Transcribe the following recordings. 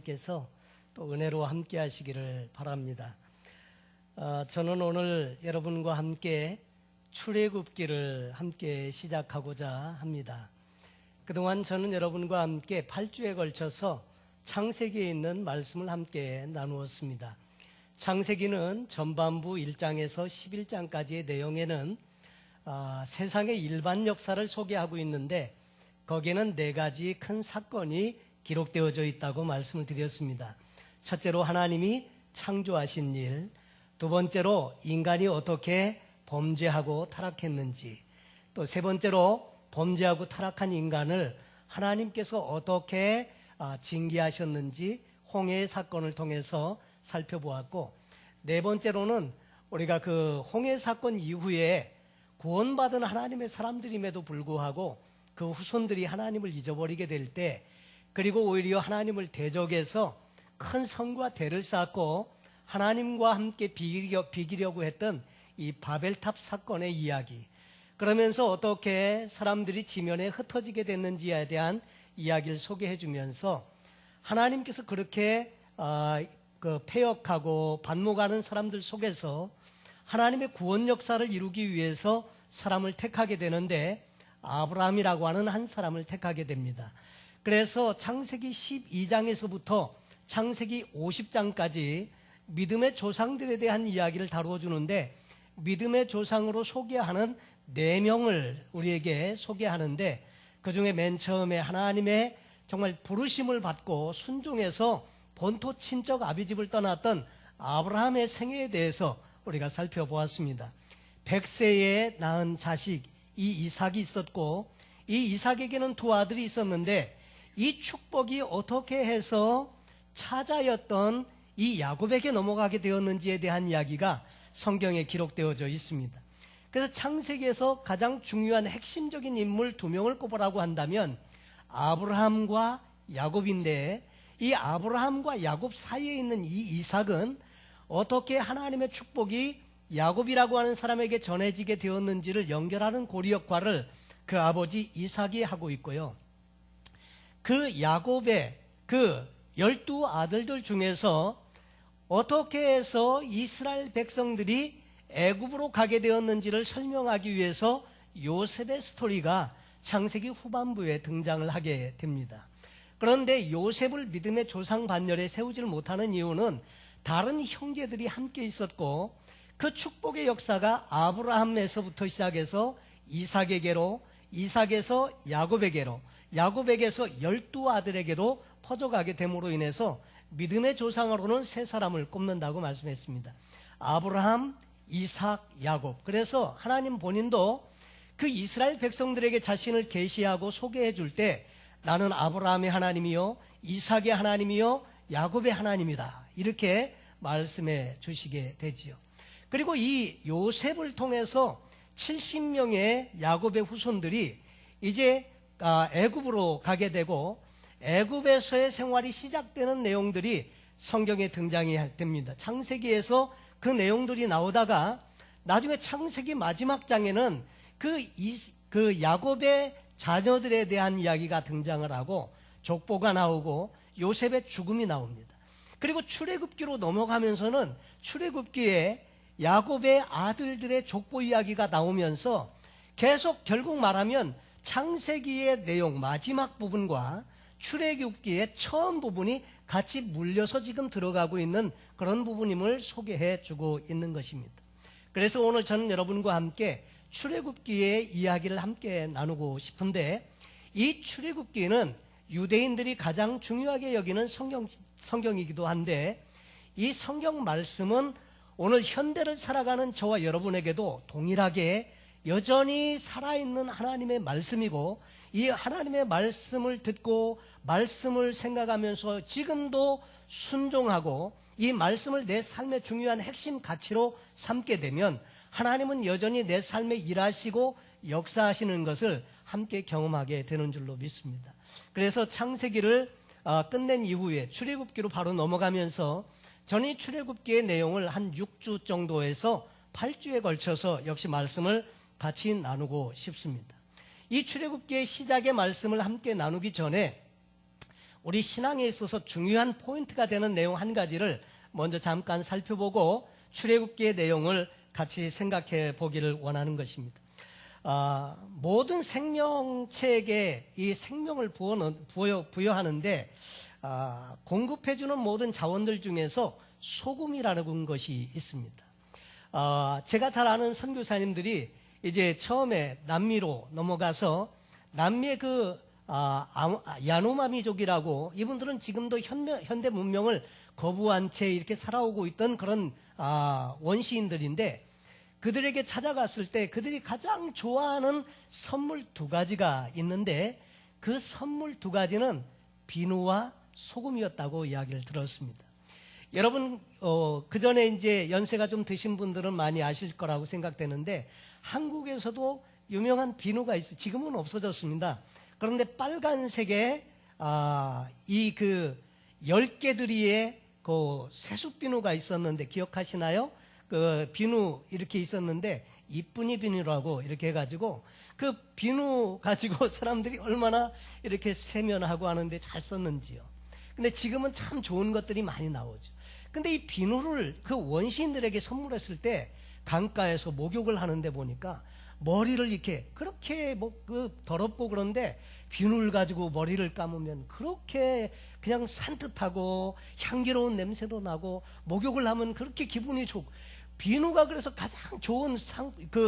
께서 또 은혜로 함께 하시기를 바랍니다. 저는 오늘 여러분과 함께 출애굽기를 함께 시작하고자 합니다. 그동안 저는 여러분과 함께 8주에 걸쳐서 창세기에 있는 말씀을 함께 나누었습니다. 창세기는 전반부 1장에서 11장까지의 내용에는 세상의 일반 역사를 소개하고 있는데 거기에는 4가지 큰 사건이 기록되어져 있다고 말씀을 드렸습니다. 첫째로 하나님이 창조하신 일, 두 번째로 인간이 어떻게 범죄하고 타락했는지, 또 세 번째로 범죄하고 타락한 인간을 하나님께서 어떻게 징계하셨는지 홍해의 사건을 통해서 살펴보았고, 네 번째로는 우리가 그 홍해 사건 이후에 구원받은 하나님의 사람들임에도 불구하고 그 후손들이 하나님을 잊어버리게 될 때, 그리고 오히려 하나님을 대적해서 큰 성과 대를 쌓고 하나님과 함께 비기려고 했던 이 바벨탑 사건의 이야기, 그러면서 어떻게 사람들이 지면에 흩어지게 됐는지에 대한 이야기를 소개해 주면서 하나님께서 그렇게 패역하고 반목하는 사람들 속에서 하나님의 구원 역사를 이루기 위해서 사람을 택하게 되는데 아브라함이라고 하는 한 사람을 택하게 됩니다. 그래서 창세기 12장에서부터 창세기 50장까지 믿음의 조상들에 대한 이야기를 다루어 주는데, 믿음의 조상으로 소개하는 4명을 우리에게 소개하는데, 그 중에 맨 처음에 하나님의 정말 부르심을 받고 순종해서 본토 친척 아비집을 떠났던 아브라함의 생애에 대해서 우리가 살펴보았습니다. 100세에 낳은 자식 이 이삭이 있었고, 이 이삭에게는 2 아들이 있었는데 이 축복이 어떻게 해서 차자였던 이 야곱에게 넘어가게 되었는지에 대한 이야기가 성경에 기록되어져 있습니다. 그래서 창세기에서 가장 중요한 핵심적인 인물 2명을 꼽으라고 한다면 아브라함과 야곱인데, 이 아브라함과 야곱 사이에 있는 이 이삭은 어떻게 하나님의 축복이 야곱이라고 하는 사람에게 전해지게 되었는지를 연결하는 고리 역할을 그 아버지 이삭이 하고 있고요. 그 야곱의 그 12아들들 중에서 어떻게 해서 이스라엘 백성들이 애굽으로 가게 되었는지를 설명하기 위해서 요셉의 스토리가 창세기 후반부에 등장을 하게 됩니다. 그런데 요셉을 믿음의 조상 반열에 세우지를 못하는 이유는 다른 형제들이 함께 있었고, 그 축복의 역사가 아브라함에서부터 시작해서 이삭에게로, 이삭에서 야곱에게로, 야곱에게서 12아들에게로 퍼져가게 됨으로 인해서 믿음의 조상으로는 3사람을 꼽는다고 말씀했습니다. 아브라함, 이삭, 야곱. 그래서 하나님 본인도 그 이스라엘 백성들에게 자신을 계시하고 소개해 줄 때 나는 아브라함의 하나님이요, 이삭의 하나님이요, 야곱의 하나님이다, 이렇게 말씀해 주시게 되지요. 그리고 이 요셉을 통해서 70명의 야곱의 후손들이 이제 애굽으로 가게 되고, 애굽에서의 생활이 시작되는 내용들이 성경에 등장이 됩니다. 창세기에서 그 내용들이 나오다가 나중에 창세기 마지막 장에는 그 야곱의 자녀들에 대한 이야기가 등장을 하고 족보가 나오고 요셉의 죽음이 나옵니다. 그리고 출애굽기로 넘어가면서는 출애굽기에 야곱의 아들들의 족보 이야기가 나오면서 계속 결국 말하면 창세기의 내용 마지막 부분과 출애굽기의 처음 부분이 같이 물려서 지금 들어가고 있는 그런 부분임을 소개해 주고 있는 것입니다. 그래서 오늘 저는 여러분과 함께 출애굽기의 이야기를 함께 나누고 싶은데, 이 출애굽기는 유대인들이 가장 중요하게 여기는 성경이기도 한데, 이 성경 말씀은 오늘 현대를 살아가는 저와 여러분에게도 동일하게 여전히 살아있는 하나님의 말씀이고, 이 하나님의 말씀을 듣고 말씀을 생각하면서 지금도 순종하고 이 말씀을 내 삶의 중요한 핵심 가치로 삼게 되면 하나님은 여전히 내 삶에 일하시고 역사하시는 것을 함께 경험하게 되는 줄로 믿습니다. 그래서 창세기를 끝낸 이후에 출애굽기로 바로 넘어가면서 저는 이 출애굽기의 내용을 한 6주 정도에서 8주에 걸쳐서 역시 말씀을 같이 나누고 싶습니다. 이 출애굽기의 시작의 말씀을 함께 나누기 전에 우리 신앙에 있어서 중요한 포인트가 되는 내용 한 가지를 먼저 잠깐 살펴보고 출애굽기의 내용을 같이 생각해 보기를 원하는 것입니다. 모든 생명체에게 이 생명을 부여하는데 공급해주는 모든 자원들 중에서 소금이라는 것이 있습니다. 제가 잘 아는 선교사님들이 이제 처음에 남미로 넘어가서 남미의 야노마미족이라고, 이분들은 지금도 현대 문명을 거부한 채 이렇게 살아오고 있던 그런 원시인들인데, 그들에게 찾아갔을 때 그들이 가장 좋아하는 선물 두 가지가 있는데 그 선물 두 가지는 비누와 소금이었다고 이야기를 들었습니다. 여러분, 그 전에 이제 연세가 좀 드신 분들은 많이 아실 거라고 생각되는데, 한국에서도 유명한 비누가 있어요. 지금은 없어졌습니다. 그런데 빨간색의 이 10개들이의 세숫 비누가 있었는데 기억하시나요? 그 비누 이렇게 있었는데 이쁜이 비누라고 이렇게 해가지고 그 비누 가지고 사람들이 얼마나 이렇게 세면하고 하는데 잘 썼는지요. 근데 지금은 참 좋은 것들이 많이 나오죠. 근데 이 비누를 그 원시인들에게 선물했을 때 강가에서 목욕을 하는데 보니까 머리를 이렇게 그렇게 더럽고 그런데 비누를 가지고 머리를 감으면 그렇게 그냥 산뜻하고 향기로운 냄새도 나고 목욕을 하면 그렇게 기분이 좋고, 비누가 그래서 가장 좋은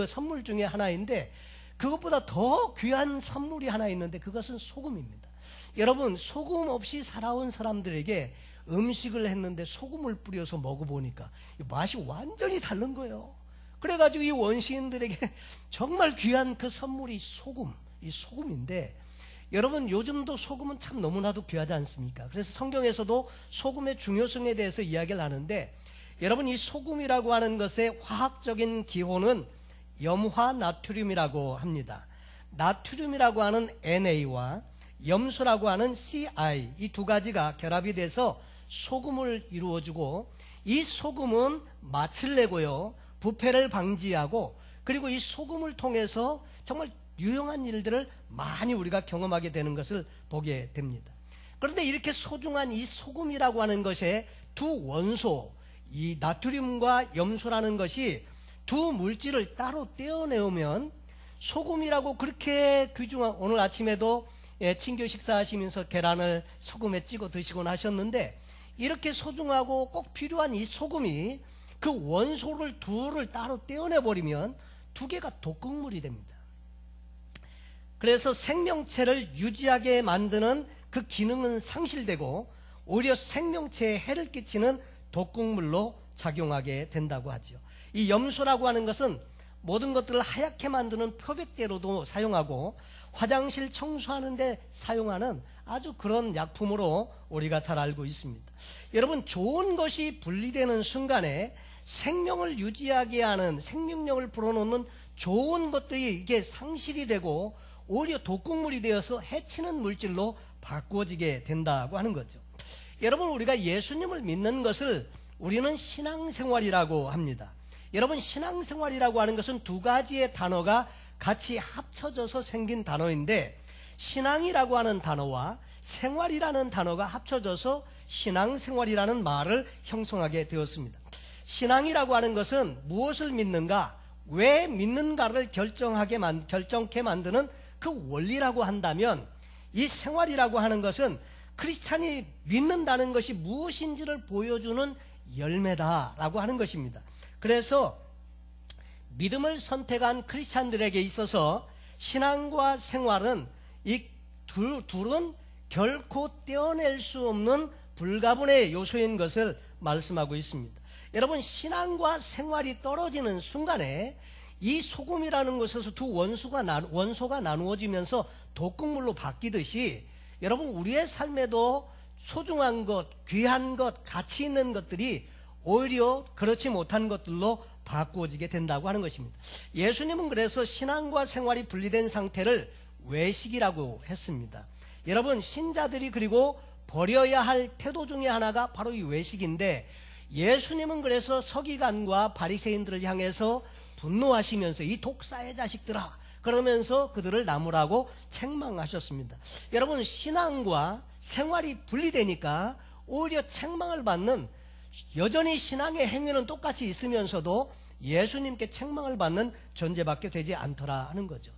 선물 중에 하나인데 그것보다 더 귀한 선물이 하나 있는데 그것은 소금입니다. 여러분, 소금 없이 살아온 사람들에게 음식을 했는데 소금을 뿌려서 먹어보니까 맛이 완전히 다른 거예요. 그래가지고 이 원시인들에게 정말 귀한 그 선물이 이 소금인데, 여러분 요즘도 소금은 참 너무나도 귀하지 않습니까? 그래서 성경에서도 소금의 중요성에 대해서 이야기를 하는데, 여러분 이 소금이라고 하는 것의 화학적인 기호는 염화 나트륨이라고 합니다. 나트륨이라고 하는 NA와 염소라고 하는 CI, 이 두 가지가 결합이 돼서 소금을 이루어주고, 이 소금은 맛을 내고요, 부패를 방지하고, 그리고 이 소금을 통해서 정말 유용한 일들을 많이 우리가 경험하게 되는 것을 보게 됩니다. 그런데 이렇게 소중한 이 소금이라고 하는 것의 두 원소, 이 나트륨과 염소라는 것이 두 물질을 따로 떼어내오면 소금이라고 그렇게 귀중한, 오늘 아침에도 친교 식사하시면서 계란을 소금에 찍어 드시곤 하셨는데, 이렇게 소중하고 꼭 필요한 이 소금이 그 원소를 둘을 따로 떼어내버리면 두 개가 독극물이 됩니다. 그래서 생명체를 유지하게 만드는 그 기능은 상실되고 오히려 생명체에 해를 끼치는 독극물로 작용하게 된다고 하죠. 이 염소라고 하는 것은 모든 것들을 하얗게 만드는 표백제로도 사용하고 화장실 청소하는 데 사용하는 아주 그런 약품으로 우리가 잘 알고 있습니다. 여러분, 좋은 것이 분리되는 순간에 생명을 유지하게 하는, 생명력을 불어넣는 좋은 것들이 이게 상실이 되고 오히려 독극물이 되어서 해치는 물질로 바꾸어지게 된다고 하는 거죠. 여러분, 우리가 예수님을 믿는 것을 우리는 신앙생활이라고 합니다. 여러분, 신앙생활이라고 하는 것은 두 가지의 단어가 같이 합쳐져서 생긴 단어인데, 신앙이라고 하는 단어와 생활이라는 단어가 합쳐져서 신앙생활이라는 말을 형성하게 되었습니다. 신앙이라고 하는 것은 무엇을 믿는가, 왜 믿는가를 결정케 만드는 그 원리라고 한다면, 이 생활이라고 하는 것은 크리스찬이 믿는다는 것이 무엇인지를 보여주는 열매다라고 하는 것입니다. 그래서 믿음을 선택한 크리스찬들에게 있어서 신앙과 생활은 이 둘은 결코 떼어낼 수 없는 불가분의 요소인 것을 말씀하고 있습니다. 여러분, 신앙과 생활이 떨어지는 순간에 이 소금이라는 것에서 두 원소가 나누어지면서 독극물로 바뀌듯이, 여러분 우리의 삶에도 소중한 것, 귀한 것, 가치 있는 것들이 오히려 그렇지 못한 것들로 바꾸어지게 된다고 하는 것입니다. 예수님은 그래서 신앙과 생활이 분리된 상태를 외식이라고 했습니다. 여러분, 신자들이 그리고 버려야 할 태도 중에 하나가 바로 이 외식인데, 예수님은 그래서 서기관과 바리새인들을 향해서 분노하시면서 이 독사의 자식들아, 그러면서 그들을 나무라고 책망하셨습니다. 여러분, 신앙과 생활이 분리되니까 오히려 책망을 받는, 여전히 신앙의 행위는 똑같이 있으면서도 예수님께 책망을 받는 존재밖에 되지 않더라 하는 거죠.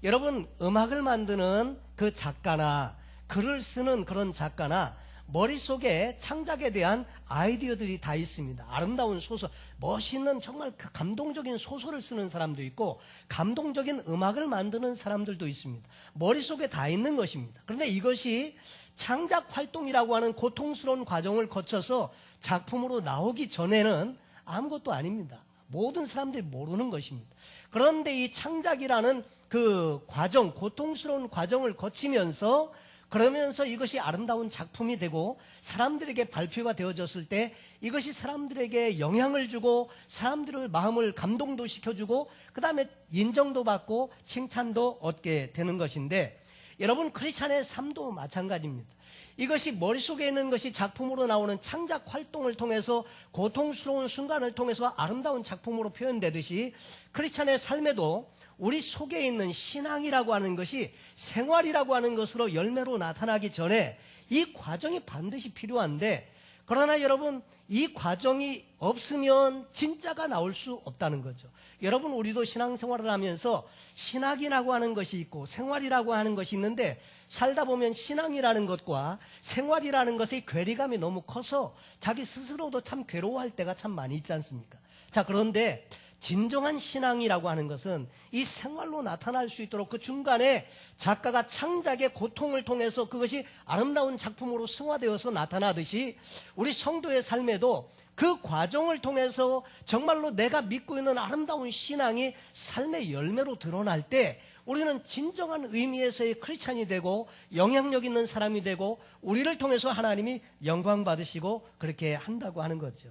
여러분, 음악을 만드는 그 작가나 글을 쓰는 그런 작가나 머릿속에 창작에 대한 아이디어들이 다 있습니다. 아름다운 소설, 멋있는 정말 그 감동적인 소설을 쓰는 사람도 있고 감동적인 음악을 만드는 사람들도 있습니다. 머릿속에 다 있는 것입니다. 그런데 이것이 창작 활동이라고 하는 고통스러운 과정을 거쳐서 작품으로 나오기 전에는 아무것도 아닙니다. 모든 사람들이 모르는 것입니다. 그런데 이 창작이라는 그 과정, 고통스러운 과정을 거치면서 그러면서 이것이 아름다운 작품이 되고 사람들에게 발표가 되어졌을 때 이것이 사람들에게 영향을 주고 사람들의 마음을 감동도 시켜주고 그 다음에 인정도 받고 칭찬도 얻게 되는 것인데, 여러분, 크리스찬의 삶도 마찬가지입니다. 이것이 머릿속에 있는 것이 작품으로 나오는 창작 활동을 통해서 고통스러운 순간을 통해서 아름다운 작품으로 표현되듯이 크리스찬의 삶에도 우리 속에 있는 신앙이라고 하는 것이 생활이라고 하는 것으로 열매로 나타나기 전에 이 과정이 반드시 필요한데, 그러나 여러분, 이 과정이 없으면 진짜가 나올 수 없다는 거죠. 여러분, 우리도 신앙생활을 하면서 신학이라고 하는 것이 있고 생활이라고 하는 것이 있는데, 살다 보면 신앙이라는 것과 생활이라는 것의 괴리감이 너무 커서 자기 스스로도 참 괴로워할 때가 참 많이 있지 않습니까? 자, 그런데 진정한 신앙이라고 하는 것은 이 생활로 나타날 수 있도록 그 중간에 작가가 창작의 고통을 통해서 그것이 아름다운 작품으로 승화되어서 나타나듯이 우리 성도의 삶에도 그 과정을 통해서 정말로 내가 믿고 있는 아름다운 신앙이 삶의 열매로 드러날 때 우리는 진정한 의미에서의 크리스찬이 되고 영향력 있는 사람이 되고 우리를 통해서 하나님이 영광 받으시고 그렇게 한다고 하는 거죠.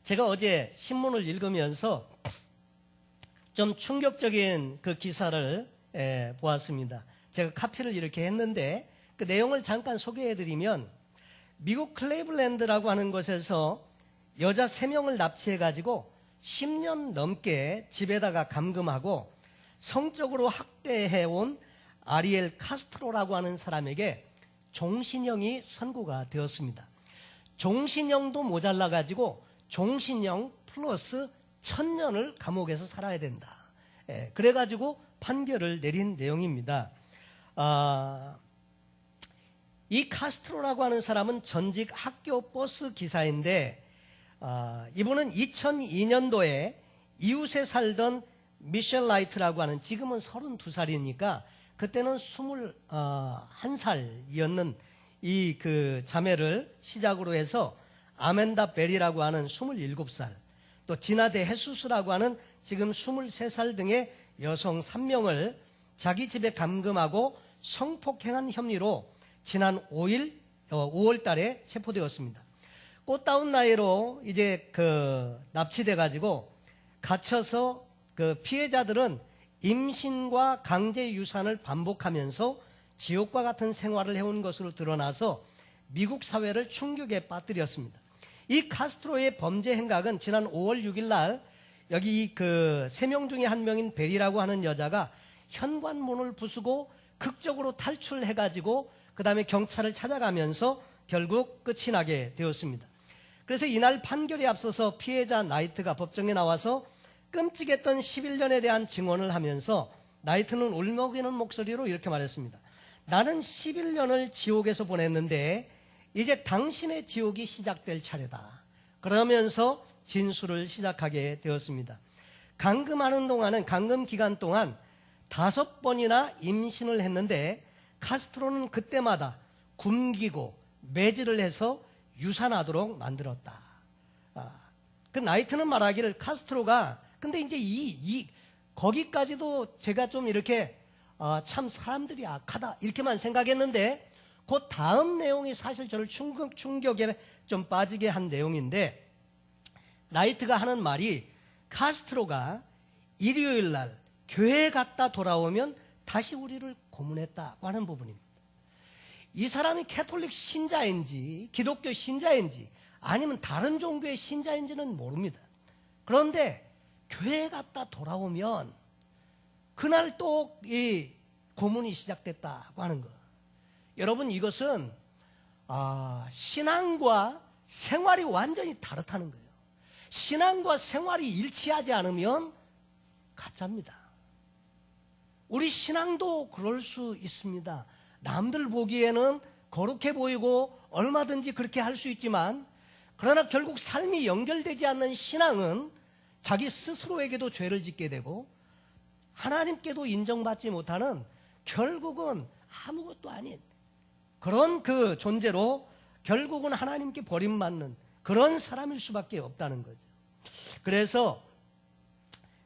제가 어제 신문을 읽으면서 좀 충격적인 그 기사를 보았습니다. 제가 카피를 이렇게 했는데 그 내용을 잠깐 소개해드리면, 미국 클리블랜드라고 하는 곳에서 여자 3명을 납치해가지고 10년 넘게 집에다가 감금하고 성적으로 학대해온 아리엘 카스트로라고 하는 사람에게 종신형이 선고가 되었습니다. 종신형도 모자라가지고 종신형 플러스 1000년을 감옥에서 살아야 된다. 그래가지고 판결을 내린 내용입니다. 이 카스트로라고 하는 사람은 전직 학교 버스 기사인데, 이분은 2002년도에 이웃에 살던 미셸 라이트라고 하는, 지금은 32살이니까 그때는 21살이었는 이 그 자매를 시작으로 해서 아멘다 베리라고 하는 27살, 또 지나데 헤수스라고 하는 지금 23살 등의 여성 3명을 자기 집에 감금하고 성폭행한 혐의로 지난 5월 달에 체포되었습니다. 꽃다운 나이로 이제 그 납치돼 가지고 갇혀서 그 피해자들은 임신과 강제 유산을 반복하면서 지옥과 같은 생활을 해온 것으로 드러나서 미국 사회를 충격에 빠뜨렸습니다. 이 카스트로의 범죄 행각은 지난 5월 6일 날 여기 그 3명 중에 1명인 베리라고 하는 여자가 현관문을 부수고 극적으로 탈출해가지고 그 다음에 경찰을 찾아가면서 결국 끝이 나게 되었습니다. 그래서 이날 판결에 앞서서 피해자 나이트가 법정에 나와서 끔찍했던 11년에 대한 증언을 하면서 나이트는 울먹이는 목소리로 이렇게 말했습니다. 나는 11년을 지옥에서 보냈는데 이제 당신의 지옥이 시작될 차례다. 그러면서 진술을 시작하게 되었습니다. 감금하는 동안은, 감금 기간 동안 5번이나 임신을 했는데 카스트로는 그때마다 굶기고 매질을 해서 유산하도록 만들었다. 그 나이트는 말하기를 카스트로가, 근데 이제 거기까지도 제가 좀 이렇게 참 사람들이 악하다 이렇게만 생각했는데, 그 다음 내용이 사실 저를 충격에 좀 빠지게 한 내용인데, 나이트가 하는 말이 카스트로가 일요일 날 교회 갔다 돌아오면 다시 우리를 고문했다고 하는 부분입니다. 이 사람이 캐톨릭 신자인지 기독교 신자인지 아니면 다른 종교의 신자인지는 모릅니다. 그런데 교회 갔다 돌아오면 그날 또 이 고문이 시작됐다고 하는 거. 여러분, 이것은 신앙과 생활이 완전히 다르다는 거예요. 신앙과 생활이 일치하지 않으면 가짜입니다. 우리 신앙도 그럴 수 있습니다. 남들 보기에는 거룩해 보이고 얼마든지 그렇게 할 수 있지만, 그러나 결국 삶이 연결되지 않는 신앙은 자기 스스로에게도 죄를 짓게 되고 하나님께도 인정받지 못하는, 결국은 아무것도 아닌 그런 그 존재로 결국은 하나님께 버림받는 그런 사람일 수밖에 없다는 거죠. 그래서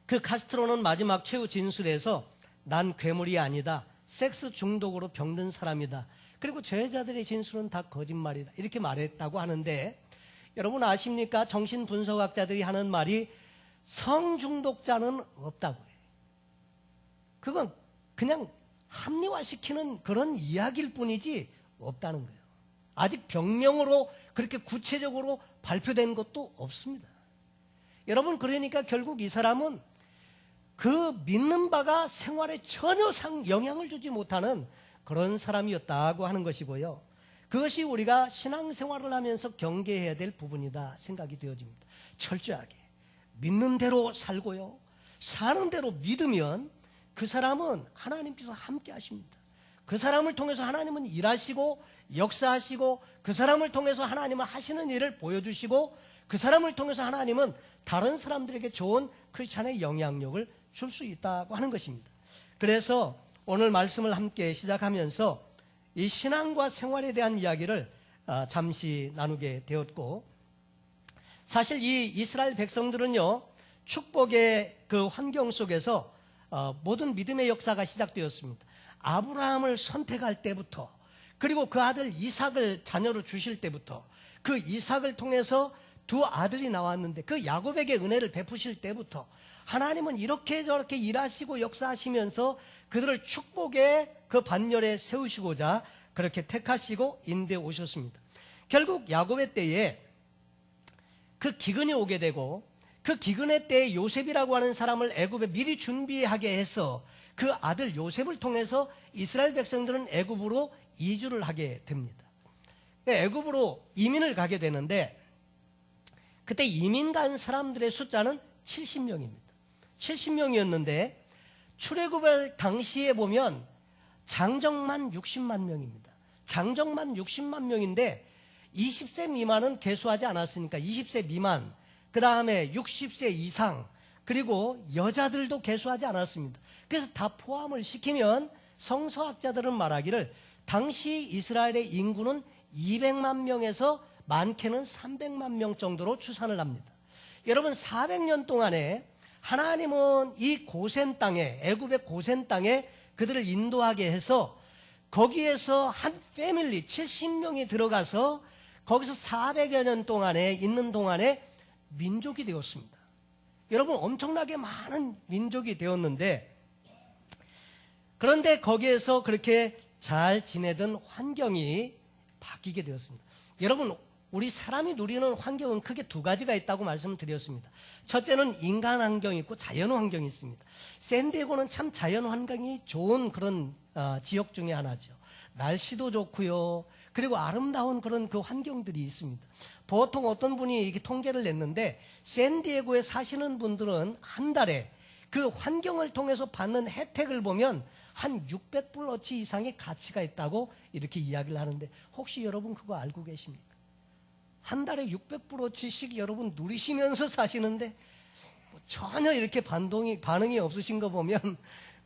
그 카스트로는 마지막 최후 진술에서 난 괴물이 아니다, 섹스 중독으로 병든 사람이다, 그리고 제자들의 진술은 다 거짓말이다, 이렇게 말했다고 하는데, 여러분 아십니까? 정신분석학자들이 하는 말이 성중독자는 없다고 해요. 그건 그냥 합리화시키는 그런 이야기일 뿐이지 없다는 거예요. 아직 병명으로 그렇게 구체적으로 발표된 것도 없습니다. 여러분, 그러니까 결국 이 사람은 그 믿는 바가 생활에 전혀 영향을 주지 못하는 그런 사람이었다고 하는 것이고요. 그것이 우리가 신앙생활을 하면서 경계해야 될 부분이다 생각이 되어집니다. 철저하게 믿는 대로 살고요, 사는 대로 믿으면 그 사람은 하나님께서 함께 하십니다. 그 사람을 통해서 하나님은 일하시고 역사하시고, 그 사람을 통해서 하나님은 하시는 일을 보여주시고, 그 사람을 통해서 하나님은 다른 사람들에게 좋은 크리스찬의 영향력을 줄 수 있다고 하는 것입니다. 그래서 오늘 말씀을 함께 시작하면서 이 신앙과 생활에 대한 이야기를 잠시 나누게 되었고, 사실 이 이스라엘 백성들은요, 축복의 그 환경 속에서 모든 믿음의 역사가 시작되었습니다. 아브라함을 선택할 때부터, 그리고 그 아들 이삭을 자녀로 주실 때부터, 그 이삭을 통해서 두 아들이 나왔는데 그 야곱에게 은혜를 베푸실 때부터 하나님은 이렇게 저렇게 일하시고 역사하시면서 그들을 축복의 그 반열에 세우시고자 그렇게 택하시고 인도해 오셨습니다. 결국 야곱의 때에 그 기근이 오게 되고, 그 기근의 때에 요셉이라고 하는 사람을 애굽에 미리 준비하게 해서 그 아들 요셉을 통해서 이스라엘 백성들은 애굽으로 이주를 하게 됩니다. 애굽으로 이민을 가게 되는데, 그때 이민 간 사람들의 숫자는 70명입니다. 70명이었는데 출애굽을 당시에 보면 장정만 60만 명입니다. 장정만 60만 명인데 20세 미만은 계수하지 않았으니까 20세 미만, 그 다음에 60세 이상, 그리고 여자들도 계수하지 않았습니다. 그래서 다 포함을 시키면 성서학자들은 말하기를 당시 이스라엘의 인구는 200만 명에서 많게는 300만 명 정도로 추산을 합니다. 여러분, 400년 동안에 하나님은 이 고센 땅에, 애굽의 고센 땅에 그들을 인도하게 해서 거기에서 한 패밀리 70명이 들어가서 거기서 400여 년 동안에 있는 동안에 민족이 되었습니다. 여러분, 엄청나게 많은 민족이 되었는데, 그런데 거기에서 그렇게 잘 지내던 환경이 바뀌게 되었습니다. 여러분, 우리 사람이 누리는 환경은 크게 두 가지가 있다고 말씀드렸습니다. 첫째는 인간 환경이 있고 자연 환경이 있습니다. 샌디에고는 참 자연 환경이 좋은 그런 지역 중에 하나죠. 날씨도 좋고요, 그리고 아름다운 그런 그 환경들이 있습니다. 보통 어떤 분이 이렇게 통계를 냈는데, 샌디에고에 사시는 분들은 한 달에 그 환경을 통해서 받는 혜택을 보면 한 600불어치 이상의 가치가 있다고 이렇게 이야기를 하는데, 혹시 여러분 그거 알고 계십니까? 한 달에 600불어치씩 여러분 누리시면서 사시는데 전혀 이렇게 반응이 없으신 거 보면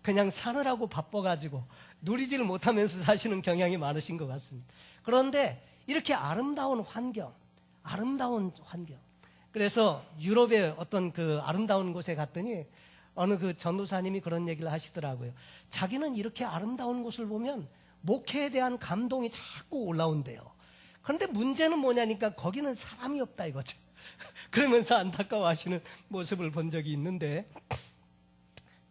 그냥 사느라고 바빠가지고 누리지를 못하면서 사시는 경향이 많으신 것 같습니다. 그런데 이렇게 아름다운 환경. 그래서 유럽의 어떤 그 아름다운 곳에 갔더니 어느 그 전도사님이 그런 얘기를 하시더라고요. 자기는 이렇게 아름다운 곳을 보면 목회에 대한 감동이 자꾸 올라온대요. 그런데 문제는 뭐냐니까 거기는 사람이 없다 이거죠. 그러면서 안타까워하시는 모습을 본 적이 있는데,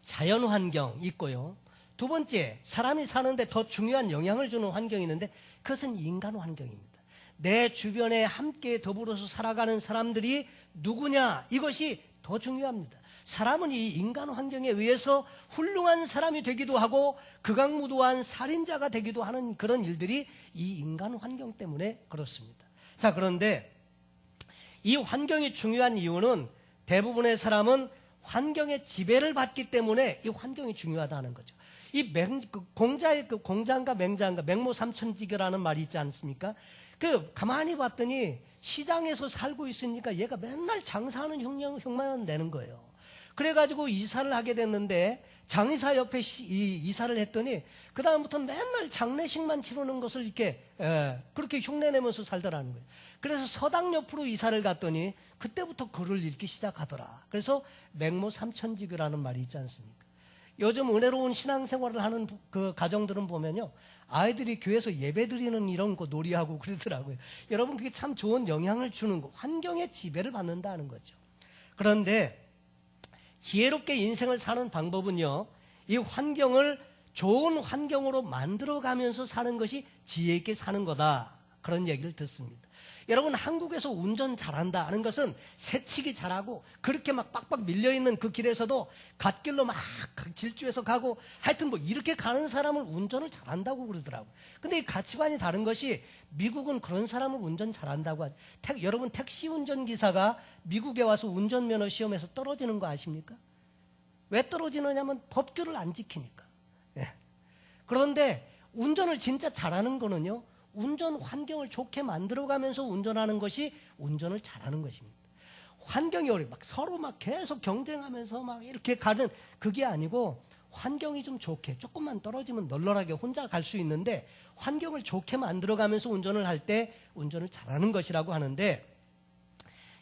자연 환경 있고요. 두 번째, 사람이 사는데 더 중요한 영향을 주는 환경이 있는데, 그것은 인간 환경입니다. 내 주변에 함께 더불어서 살아가는 사람들이 누구냐, 이것이 더 중요합니다. 사람은 이 인간 환경에 의해서 훌륭한 사람이 되기도 하고 극악무도한 살인자가 되기도 하는 그런 일들이 이 인간 환경 때문에 그렇습니다. 자, 그런데 이 환경이 중요한 이유는 대부분의 사람은 환경의 지배를 받기 때문에 이 환경이 중요하다는 거죠. 이 공장과 맹자인가 맹모삼천지교라는 말이 있지 않습니까? 가만히 봤더니 시장에서 살고 있으니까 얘가 맨날 장사하는 흉만 내는 거예요. 그래가지고 이사를 하게 됐는데 장의사 옆에 이사를 했더니 그 다음부터 맨날 장례식만 치르는 것을 이렇게 그렇게 흉내내면서 살더라는 거예요. 그래서 서당 옆으로 이사를 갔더니 그때부터 글을 읽기 시작하더라. 그래서 맹모삼천지교라는 말이 있지 않습니까? 요즘 은혜로운 신앙생활을 하는 그 가정들은 보면요, 아이들이 교회에서 예배드리는 이런 거 놀이하고 그러더라고요. 여러분, 그게 참 좋은 영향을 주는 거, 환경의 지배를 받는다는 거죠. 그런데 지혜롭게 인생을 사는 방법은요, 이 환경을 좋은 환경으로 만들어가면서 사는 것이 지혜 있게 사는 거다, 그런 얘기를 듣습니다. 여러분, 한국에서 운전 잘한다 하는 것은 새치기 잘하고 그렇게 막 빡빡 밀려있는 그 길에서도 갓길로 막 질주해서 가고 하여튼 뭐 이렇게 가는 사람을 운전을 잘한다고 그러더라고요. 근데 이 가치관이 다른 것이 미국은 그런 사람을 운전 잘한다고 하죠. 여러분, 택시 운전기사가 미국에 와서 운전면허 시험에서 떨어지는 거 아십니까? 왜 떨어지느냐면 법규를 안 지키니까. 예. 그런데 운전을 진짜 잘하는 거는요, 운전 환경을 좋게 만들어가면서 운전하는 것이 운전을 잘하는 것입니다. 환경이 막 서로 막 계속 경쟁하면서 막 이렇게 가는 그게 아니고 환경이 좀 좋게 조금만 떨어지면 널널하게 혼자 갈 수 있는데 환경을 좋게 만들어가면서 운전을 할 때 운전을 잘하는 것이라고 하는데,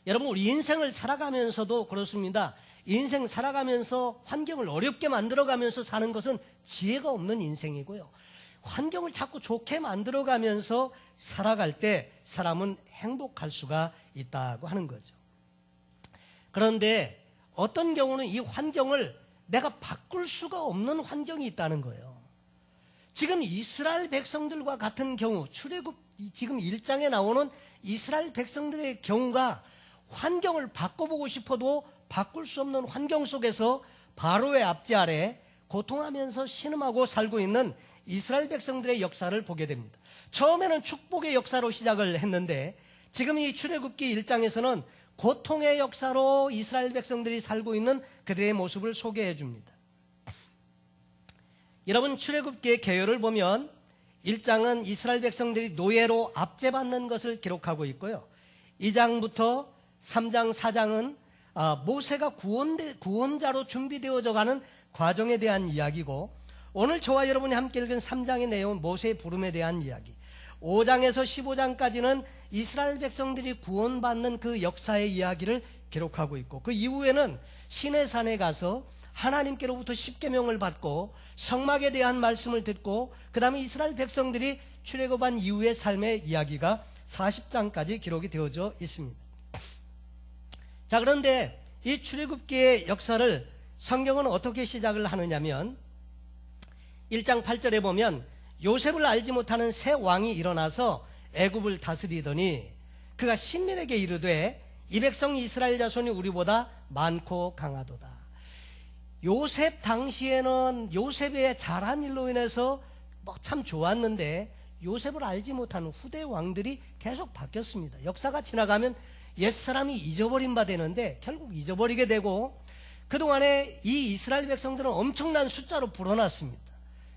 여러분, 우리 인생을 살아가면서도 그렇습니다. 인생 살아가면서 환경을 어렵게 만들어가면서 사는 것은 지혜가 없는 인생이고요, 환경을 자꾸 좋게 만들어가면서 살아갈 때 사람은 행복할 수가 있다고 하는 거죠. 그런데 어떤 경우는 이 환경을 내가 바꿀 수가 없는 환경이 있다는 거예요. 지금 이스라엘 백성들과 같은 경우, 출애굽 지금 1장에 나오는 이스라엘 백성들의 경우가 환경을 바꿔보고 싶어도 바꿀 수 없는 환경 속에서 바로의 압제 아래 고통하면서 신음하고 살고 있는 이스라엘 백성들의 역사를 보게 됩니다. 처음에는 축복의 역사로 시작을 했는데 지금 이 출애굽기 1장에서는 고통의 역사로 이스라엘 백성들이 살고 있는 그들의 모습을 소개해 줍니다. 여러분, 출애굽기의 개요를 보면 1장은 이스라엘 백성들이 노예로 압제받는 것을 기록하고 있고요, 2장부터 3장, 4장은 모세가 구원자로 준비되어져 가는 과정에 대한 이야기고, 오늘 저와 여러분이 함께 읽은 3장의 내용은 모세의 부름에 대한 이야기, 5장에서 15장까지는 이스라엘 백성들이 구원받는 그 역사의 이야기를 기록하고 있고, 그 이후에는 시내산에 가서 하나님께로부터 십계명을 받고 성막에 대한 말씀을 듣고 그 다음에 이스라엘 백성들이 출애굽한 이후의 삶의 이야기가 40장까지 기록이 되어져 있습니다. 자, 그런데 이 출애굽기의 역사를 성경은 어떻게 시작을 하느냐면 1장 8절에 보면 요셉을 알지 못하는 새 왕이 일어나서 애굽을 다스리더니 그가 신민에게 이르되 이 백성 이스라엘 자손이 우리보다 많고 강하도다. 요셉 당시에는 요셉의 잘한 일로 인해서 참 좋았는데 요셉을 알지 못하는 후대 왕들이 계속 바뀌었습니다. 역사가 지나가면 옛사람이 잊어버린 바 되는데 결국 잊어버리게 되고, 그동안에 이 이스라엘 백성들은 엄청난 숫자로 불어났습니다.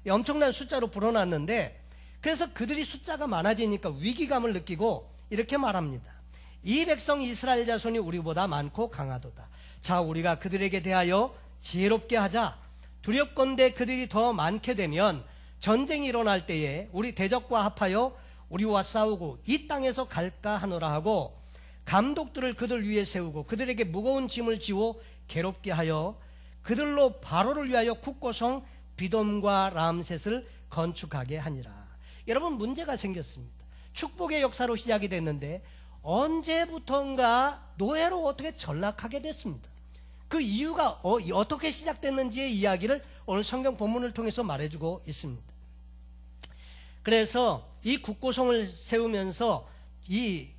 엄청난 숫자로 불어났는데, 그래서 그들이 숫자가 많아지니까 위기감을 느끼고 이렇게 말합니다. 이 백성 이스라엘 자손이 우리보다 많고 강하도다. 자, 우리가 그들에게 대하여 지혜롭게 하자. 두렵건대 그들이 더 많게 되면 전쟁이 일어날 때에 우리 대적과 합하여 우리와 싸우고 이 땅에서 갈까 하노라 하고, 감독들을 그들 위에 세우고 그들에게 무거운 짐을 지워 괴롭게 하여 그들로 바로를 위하여 국고성 비돔과 람셋을 건축하게 하니라. 여러분, 문제가 생겼습니다. 축복의 역사로 시작이 됐는데 언제부턴가 노예로 어떻게 전락하게 됐습니다. 그 이유가 어떻게 시작됐는지의 이야기를 오늘 성경 본문을 통해서 말해주고 있습니다. 그래서 이 국고성을 세우면서 이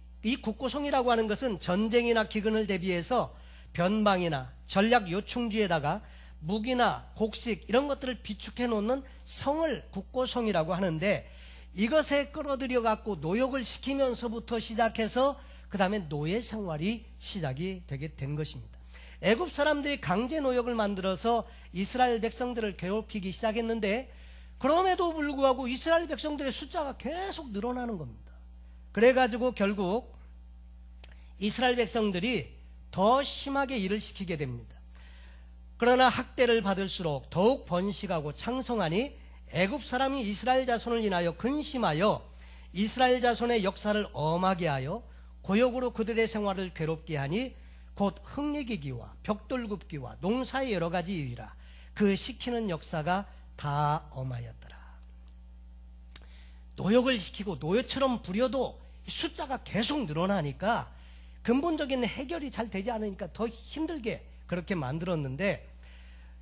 국고성이라고 하는 것은 전쟁이나 기근을 대비해서 변방이나 전략 요충지에다가 무기나 곡식 이런 것들을 비축해 놓는 성을 국고성이라고 하는데, 이것에 끌어들여 갖고 노역을 시키면서부터 시작해서 그 다음에 노예 생활이 시작이 되게 된 것입니다. 애굽 사람들이 강제 노역을 만들어서 이스라엘 백성들을 괴롭히기 시작했는데, 그럼에도 불구하고 이스라엘 백성들의 숫자가 계속 늘어나는 겁니다. 그래가지고 결국 이스라엘 백성들이 더 심하게 일을 시키게 됩니다. 그러나 학대를 받을수록 더욱 번식하고 창성하니 애굽 사람이 이스라엘 자손을 인하여 근심하여 이스라엘 자손의 역사를 엄하게 하여 고역으로 그들의 생활을 괴롭게 하니 곧 흙내기기와 벽돌 굽기와 농사의 여러 가지 일이라. 그 시키는 역사가 다 엄하였더라. 노역을 시키고 노예처럼 부려도 숫자가 계속 늘어나니까 근본적인 해결이 잘 되지 않으니까 더 힘들게 그렇게 만들었는데,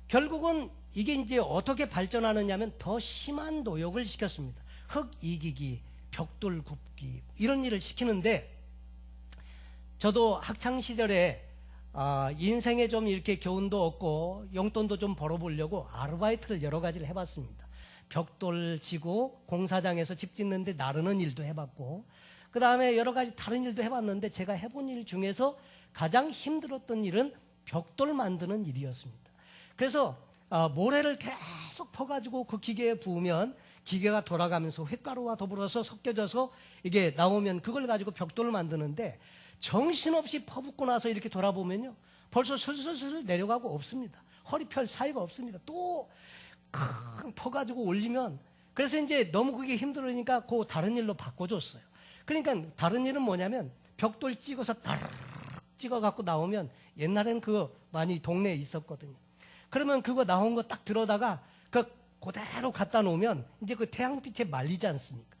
결국은 이게 이제 어떻게 발전하느냐면 더 심한 노역을 시켰습니다. 흙 이기기, 벽돌 굽기 이런 일을 시키는데, 저도 학창 시절에 인생에 좀 이렇게 교훈도 얻고 용돈도 좀 벌어보려고 아르바이트를 여러 가지를 해봤습니다. 벽돌 지고 공사장에서 집 짓는데 나르는 일도 해봤고, 그 다음에 여러 가지 다른 일도 해봤는데, 제가 해본 일 중에서 가장 힘들었던 일은 벽돌 만드는 일이었습니다. 그래서 모래를 계속 퍼가지고 그 기계에 부으면 기계가 돌아가면서 횟가루와 더불어서 섞여져서 이게 나오면 그걸 가지고 벽돌을 만드는데, 정신없이 퍼붓고 나서 이렇게 돌아보면요, 벌써 슬슬슬 내려가고 없습니다. 허리 펼 사이가 없습니다. 또 큰 퍼가지고 올리면, 그래서 이제 너무 그게 힘들으니까 그 다른 일로 바꿔줬어요. 그러니까 다른 일은 뭐냐면 벽돌 찍어서 따르르 찍어 갖고 나오면, 옛날에는 그거 많이 동네에 있었거든요. 그러면 그거 나온 거 딱 들어다가 그대로 갖다 놓으면 이제 그 태양빛에 말리지 않습니까?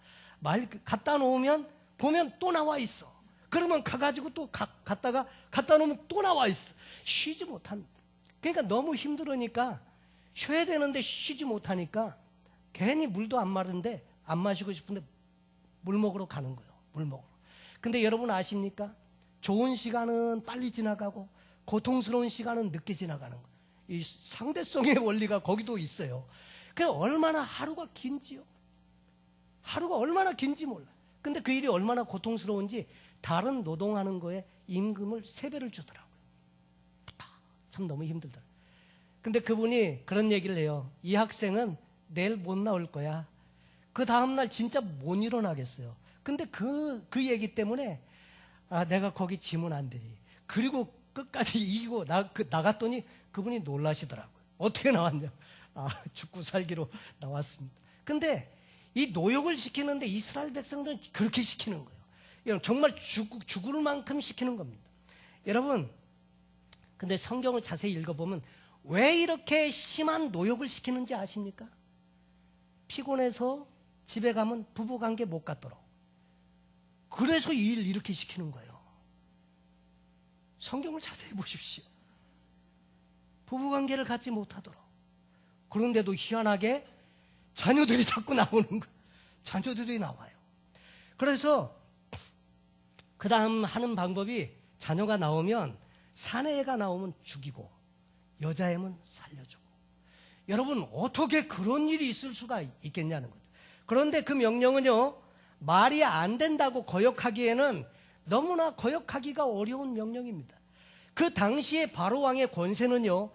갖다 놓으면 보면 또 나와 있어. 그러면 가가지고 또 갖다가 갖다 놓으면 또 나와 있어. 쉬지 못합니다. 그러니까 너무 힘들으니까 쉬어야 되는데 쉬지 못하니까 괜히 물도 안 마른데, 안 마시고 싶은데 물 먹으러 가는 거예요. 물 먹으러. 근데 여러분 아십니까? 좋은 시간은 빨리 지나가고 고통스러운 시간은 늦게 지나가는 거예요. 이 상대성의 원리가 거기도 있어요. 그래, 얼마나 하루가 긴지요. 하루가 얼마나 긴지 몰라. 근데 그 일이 얼마나 고통스러운지 다른 노동하는 거에 임금을 3배를 주더라고요. 참 너무 힘들더라고요. 근데 그분이 그런 얘기를 해요. 이 학생은 내일 못 나올 거야. 그 다음날 진짜 못 일어나겠어요. 근데 그 얘기 때문에 내가 거기 지면 안 되지. 그리고 끝까지 이기고 나갔더니 그분이 놀라시더라고요. 어떻게 나왔냐. 죽고 살기로 나왔습니다. 근데 이 노역을 시키는데 이스라엘 백성들은 그렇게 시키는 거예요. 정말 죽을 만큼 시키는 겁니다. 여러분, 근데 성경을 자세히 읽어보면 왜 이렇게 심한 노역을 시키는지 아십니까? 피곤해서 집에 가면 부부관계 못 갖도록. 그래서 이 일 이렇게 시키는 거예요. 성경을 자세히 보십시오. 부부관계를 갖지 못하도록. 그런데도 희한하게 자녀들이 자꾸 나오는 거예요. 자녀들이 나와요. 그래서 그 다음 하는 방법이, 자녀가 나오면 사내애가 나오면 죽이고 여자애면 살려주고. 여러분, 어떻게 그런 일이 있을 수가 있겠냐는 거죠. 그런데 그 명령은요, 말이 안 된다고 거역하기에는 너무나 거역하기가 어려운 명령입니다. 그 당시에 바로왕의 권세는요,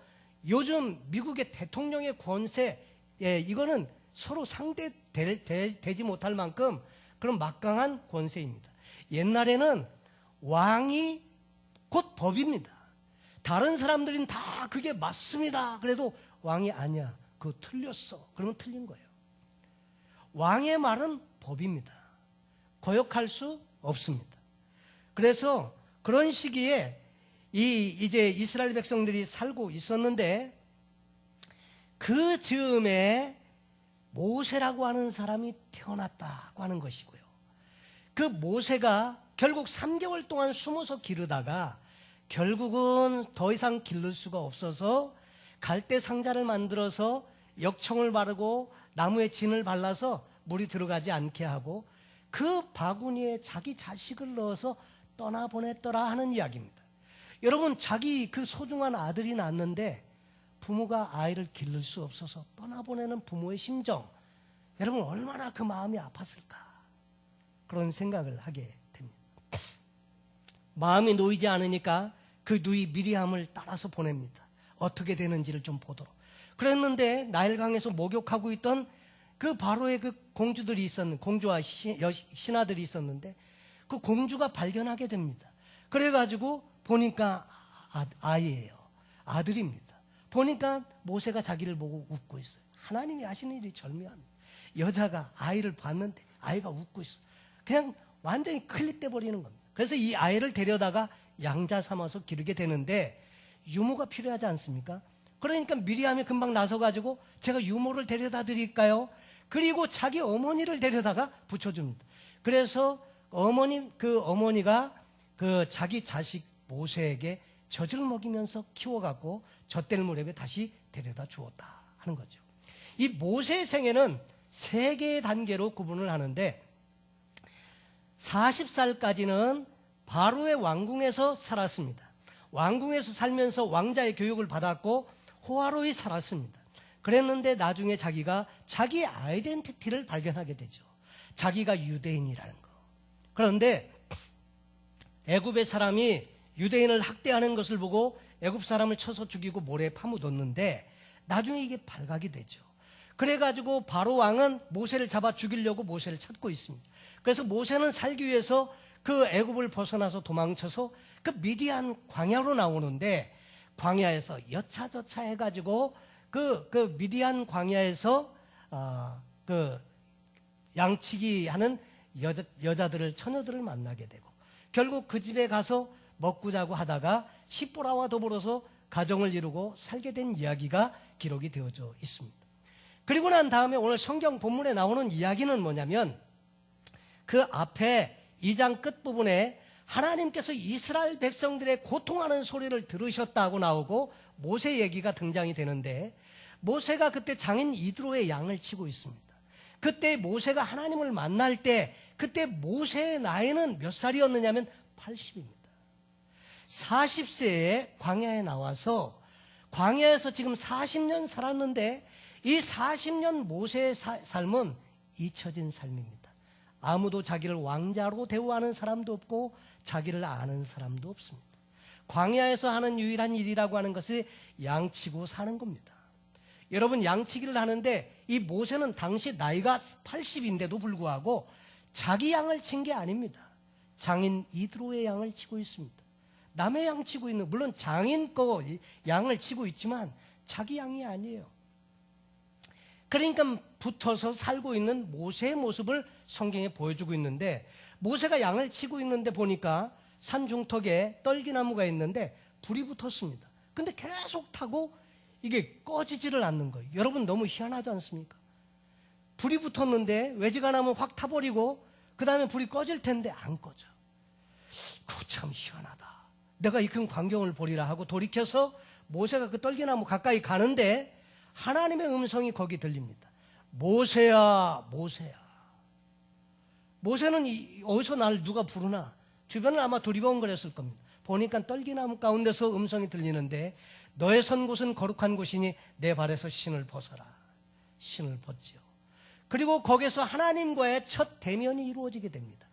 요즘 미국의 대통령의 권세, 이거는 서로 상대되지 못할 만큼 그런 막강한 권세입니다. 옛날에는 왕이 곧 법입니다. 다른 사람들은 다 그게 맞습니다. 그래도 왕이 아니야, 그거 틀렸어. 그러면 틀린 거예요. 왕의 말은 법입니다. 거역할 수 없습니다. 그래서 그런 시기에 이제 이스라엘 백성들이 살고 있었는데, 그 즈음에 모세라고 하는 사람이 태어났다고 하는 것이고요. 그 모세가 결국 3개월 동안 숨어서 기르다가 결국은 더 이상 기를 수가 없어서 갈대 상자를 만들어서 역청을 바르고 나무에 진을 발라서 물이 들어가지 않게 하고 그 바구니에 자기 자식을 넣어서 떠나보냈더라 하는 이야기입니다. 여러분, 자기 그 소중한 아들이 낳았는데 부모가 아이를 기를 수 없어서 떠나보내는 부모의 심정, 여러분 얼마나 그 마음이 아팠을까, 그런 생각을 하게 됩니다. 마음이 놓이지 않으니까 그 누이 미리암을 따라서 보냅니다. 어떻게 되는지를 좀 보도록. 그랬는데 나일강에서 목욕하고 있던 그 바로의 그 공주들이 있었는데, 공주와 신하들이 있었는데 그 공주가 발견하게 됩니다. 그래가지고 보니까 아이예요. 아들입니다. 보니까 모세가 자기를 보고 웃고 있어요. 하나님이 하시는 일이 절묘합니다. 여자가 아이를 봤는데 아이가 웃고 있어요. 그냥 완전히 클릭돼 버리는 겁니다. 그래서 이 아이를 데려다가 양자 삼아서 기르게 되는데 유모가 필요하지 않습니까? 그러니까 미리암이 금방 나서가지고 제가 유모를 데려다 드릴까요? 그리고 자기 어머니를 데려다가 붙여줍니다. 그래서 어머니가 그 자기 자식 모세에게 젖을 먹이면서 키워갖고 젖될 무렵에 다시 데려다 주었다 하는 거죠. 이 모세의 생애는 세 개의 단계로 구분을 하는데 40살까지는 바로의 왕궁에서 살았습니다. 왕궁에서 살면서 왕자의 교육을 받았고 호화로이 살았습니다. 그랬는데 나중에 자기가 자기 아이덴티티를 발견하게 되죠. 자기가 유대인이라는 거. 그런데 애굽의 사람이 유대인을 학대하는 것을 보고 애굽 사람을 쳐서 죽이고 모래에 파묻었는데 나중에 이게 발각이 되죠. 그래가지고 바로 왕은 모세를 잡아 죽이려고 모세를 찾고 있습니다. 그래서 모세는 살기 위해서 그 애굽을 벗어나서 도망쳐서 그 미디안 광야로 나오는데 광야에서 여차저차 해가지고 그 미디안 광야에서 그 양치기 하는 여자들을, 처녀들을 만나게 되고 결국 그 집에 가서 먹고 자고 하다가 십보라와 더불어서 가정을 이루고 살게 된 이야기가 기록이 되어져 있습니다. 그리고 난 다음에 오늘 성경 본문에 나오는 이야기는 뭐냐면 그 앞에 2장 끝부분에 하나님께서 이스라엘 백성들의 고통하는 소리를 들으셨다고 나오고 모세 얘기가 등장이 되는데 모세가 그때 장인 이드로의 양을 치고 있습니다. 그때 모세가 하나님을 만날 때 그때 모세의 나이는 몇 살이었느냐면 80입니다. 40세에 광야에 나와서 광야에서 지금 40년 살았는데 이 40년 모세의 삶은 잊혀진 삶입니다. 아무도 자기를 왕자로 대우하는 사람도 없고 자기를 아는 사람도 없습니다. 광야에서 하는 유일한 일이라고 하는 것이 양치고 사는 겁니다. 여러분, 양치기를 하는데 이 모세는 당시 나이가 80인데도 불구하고 자기 양을 친 게 아닙니다. 장인 이드로의 양을 치고 있습니다. 남의 양 치고 있는, 물론 장인 거 양을 치고 있지만 자기 양이 아니에요. 그러니까 붙어서 살고 있는 모세의 모습을 성경에 보여주고 있는데 모세가 양을 치고 있는데 보니까 산 중턱에 떨기나무가 있는데 불이 붙었습니다. 근데 계속 타고 이게 꺼지지를 않는 거예요. 여러분, 너무 희한하지 않습니까? 불이 붙었는데 외지가나무 확 타버리고 그 다음에 불이 꺼질 텐데 안 꺼져. 그거 참 희한하다. 내가 이 큰 광경을 보리라 하고 돌이켜서 모세가 그 떨기나무 가까이 가는데 하나님의 음성이 거기 들립니다. 모세야, 모세야. 모세는 어디서 날 누가 부르나? 주변을 아마 두리번거렸을 겁니다. 보니까 떨기나무 가운데서 음성이 들리는데 너의 선 곳은 거룩한 곳이니 내 발에서 신을 벗어라. 신을 벗지요. 그리고 거기서 하나님과의 첫 대면이 이루어지게 됩니다.